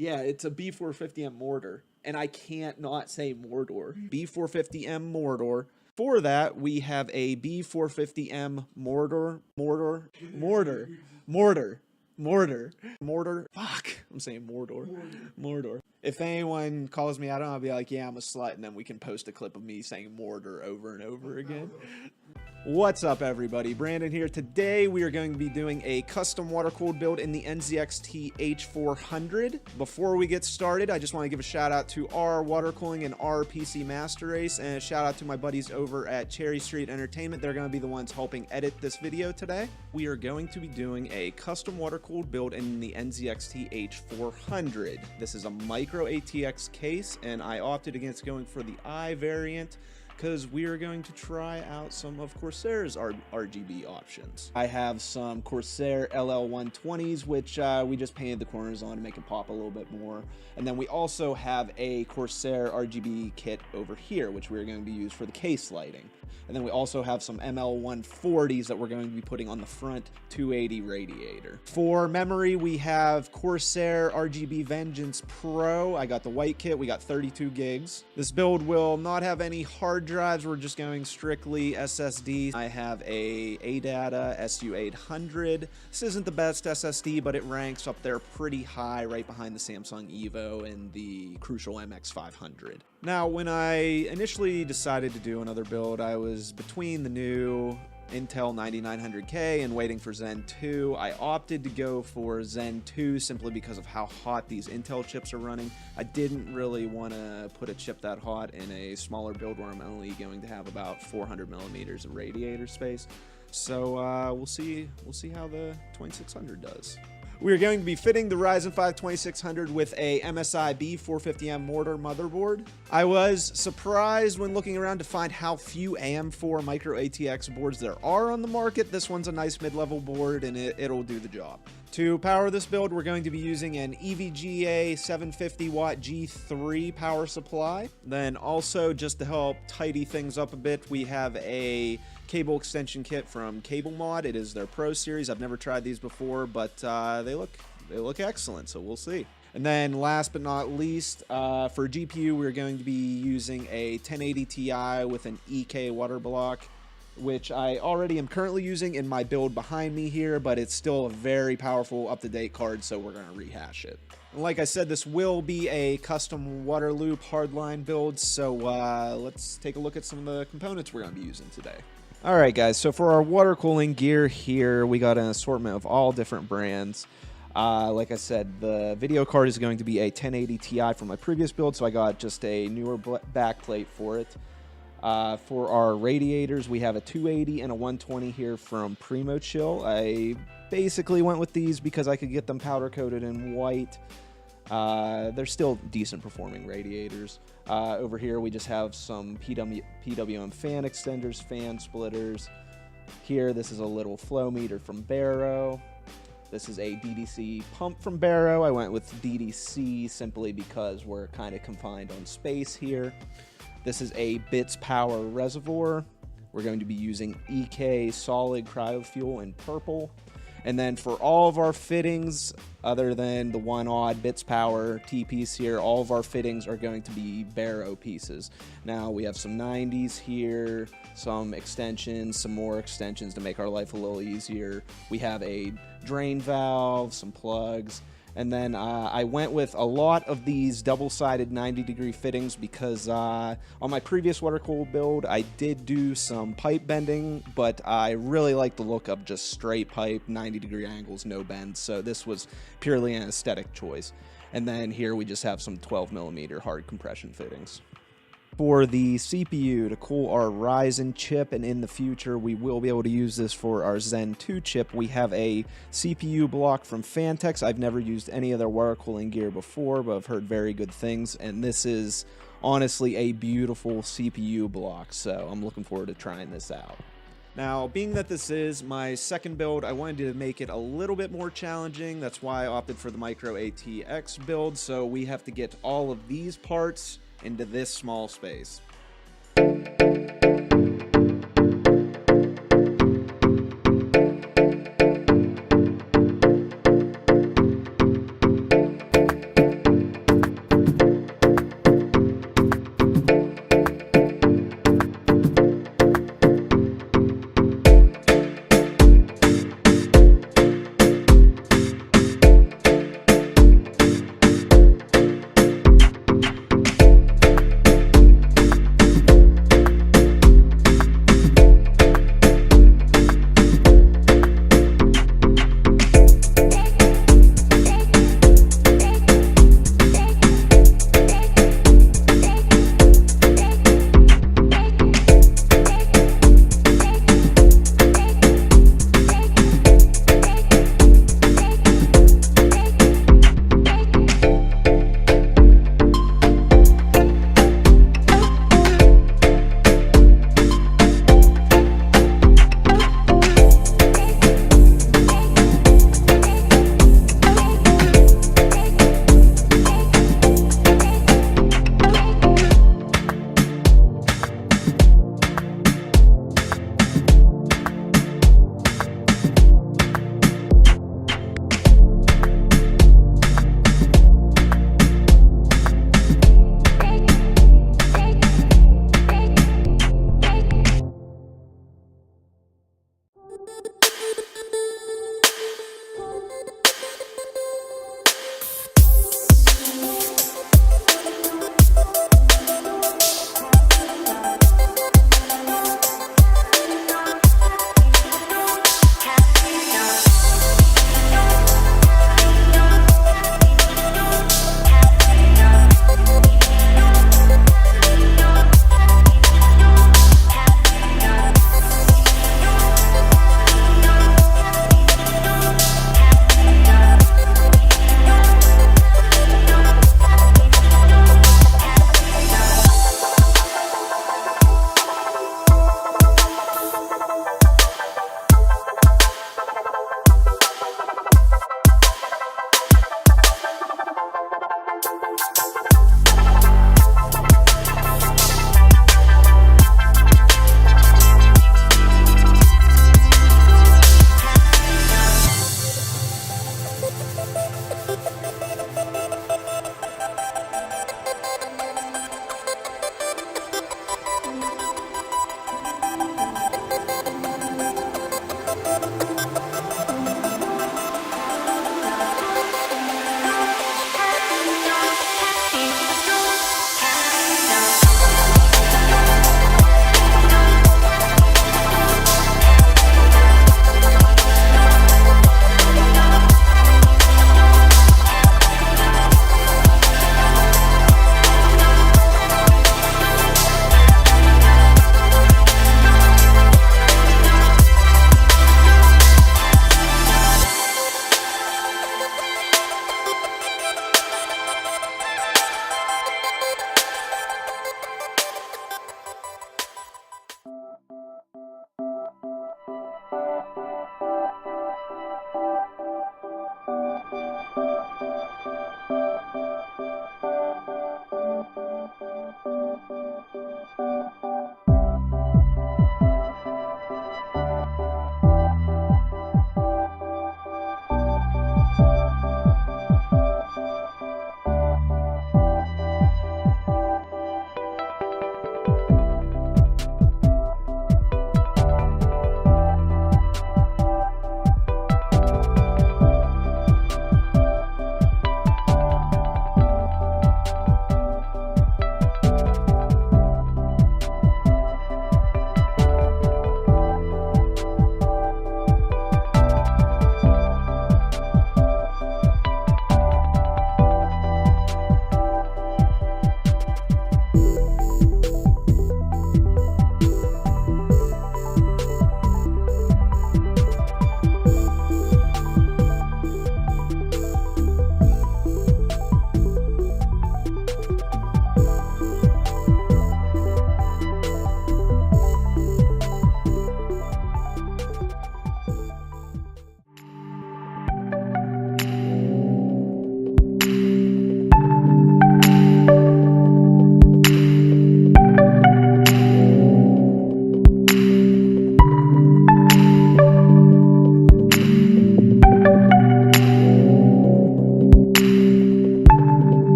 Yeah, it's a B450M Mortar, and I can't not say Mortar. B450M Mortar. For that, we have a B450M Mortar. Fuck, I'm saying Mortar. If anyone calls me out, I'll be like, yeah, I'm a slut, and then we can post a clip of me saying Mortar over and over again. What's up, everybody? Brandon here. Today we are going to be doing a custom water-cooled build in the NZXT H400. Before we get started, I just want to give a shout out to our water cooling and our PC Master Race, and a shout out to my buddies over at Cherry Street Entertainment. They're going to be the ones helping edit this video today. We are going to be doing a custom water-cooled build in the NZXT H400. This is a MicroATX case, and I opted against going for the I variant because we are going to try out some of Corsair's RGB options. I have some Corsair LL120s, which we just painted the corners on to make it pop a little bit more. And then we also have a Corsair RGB kit over here, which we're going to be used for the case lighting. And then we also have some ML140s that we're going to be putting on the front 280 radiator. For memory, we have Corsair RGB Vengeance Pro. I got the white kit. We got 32 gigs. This build will not have any hard drives. We're just going strictly SSD. I have a ADATA SU800. This isn't the best SSD, but it ranks up there pretty high, right behind the Samsung Evo and the Crucial MX500. Now, when I initially decided to do another build, I was between the new Intel 9900K and waiting for Zen 2. I opted to go for Zen 2 simply because of how hot these Intel chips are running. I didn't really want to put a chip that hot in a smaller build where I'm only going to have about 400 millimeters of radiator space. So we'll see how the 2600 does. We are going to be fitting the Ryzen 5 2600 with a MSI B450M Mortar motherboard. I was surprised when looking around to find how few AM4 MicroATX boards there are on the market. This one's a nice mid-level board, and it'll do the job. To power this build, we're going to be using an EVGA 750 watt G3 power supply. Then also, just to help tidy things up a bit, we have a cable extension kit from CableMod. It is their Pro series. I've never tried these before, but they look excellent, so we'll see. And then last but not least, for GPU, we're going to be using a 1080 Ti with an EK water block, which I already am currently using in my build behind me here, but it's still a very powerful, up-to-date card, so we're going to rehash it. And like I said, this will be a custom water loop hardline build, so let's take a look at some of the components we're going to be using today. Alright guys, so for our water cooling gear here, we got an assortment of all different brands. Like I said, the video card is going to be a 1080 Ti from my previous build, so I got just a newer backplate for it. For our radiators, we have a 280 and a 120 here from Primo Chill. I basically went with these because I could get them powder coated in white. They're still decent performing radiators. Over here we just have some PWM fan extenders, fan splitters. Here, this is a little flow meter from Barrow. This is a DDC pump from Barrow. I went with DDC simply because we're kind of confined on space here. This is a Bits Power reservoir. We're going to be using EK solid cryofuel in purple. And then for all of our fittings, other than the one odd Bits Power T-piece here, all of our fittings are going to be Barrow pieces. Now we have some 90s here, some extensions, some more extensions to make our life a little easier. We have a drain valve, some plugs. And then I went with a lot of these double-sided 90-degree fittings because on my previous water-cooled build, I did do some pipe bending, but I really like the look of just straight pipe, 90-degree angles, no bends, so this was purely an aesthetic choice. And then here we just have some 12mm hard compression fittings. For the CPU to cool our Ryzen chip, and in the future we will be able to use this for our Zen 2 chip, we have a CPU block from Fantex. I've never used any of their water cooling gear before, but I've heard very good things, and this is honestly a beautiful CPU block, so I'm looking forward to trying this out. Now, being that this is my second build, I wanted to make it a little bit more challenging. That's why I opted for the MicroATX build, so we have to get all of these parts into this small space.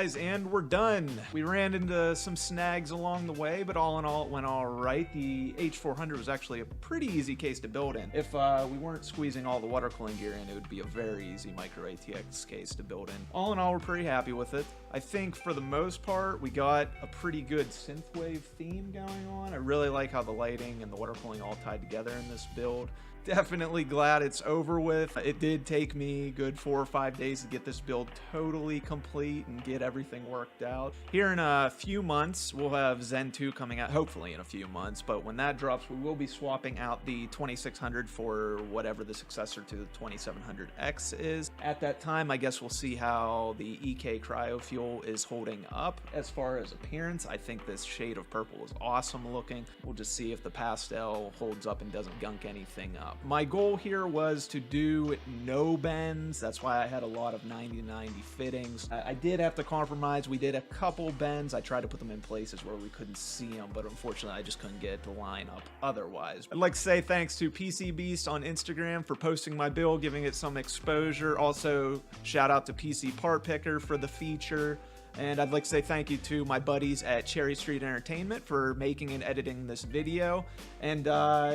guys, and we're done. We ran into some snags along the way, but all in all, it went all right. The H400 was actually a pretty easy case to build in. If we weren't squeezing all the water cooling gear in, it would be a very easy MicroATX case to build in. All in all, we're pretty happy with it. I think for the most part, we got a pretty good synthwave theme going on. I really like how the lighting and the water cooling all tied together in this build. Definitely glad it's over with. It did take me good 4 or 5 days to get this build totally complete and get everything worked out. Here in a few months, we'll have Zen 2 coming out, hopefully in a few months, but when that drops, we will be swapping out the 2600 for whatever the successor to the 2700X is. At that time, I guess we'll see how the EK cryo fuel is holding up. As far as appearance, I think this shade of purple is awesome looking. We'll just see if the pastel holds up and doesn't gunk anything up. My goal here was to do no bends. That's why I had a lot of 90-90 fittings. I did have to compromise. We did a couple bends. I tried to put them in places where we couldn't see them, but unfortunately I just couldn't get it to line up otherwise. I'd like to say thanks to PC Beast on Instagram for posting my build, giving it some exposure. Also, shout out to PC Part Picker for the feature. And I'd like to say thank you to my buddies at Cherry Street Entertainment for making and editing this video. And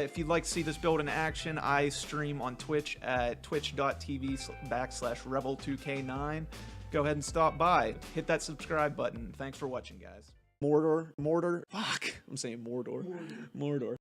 if you'd like to see this build in action, I stream on Twitch at twitch.tv/Rebel2K9. Go ahead and stop by. Hit that subscribe button. Thanks for watching, guys. Mortar. Fuck. I'm saying Mordor. Mordor.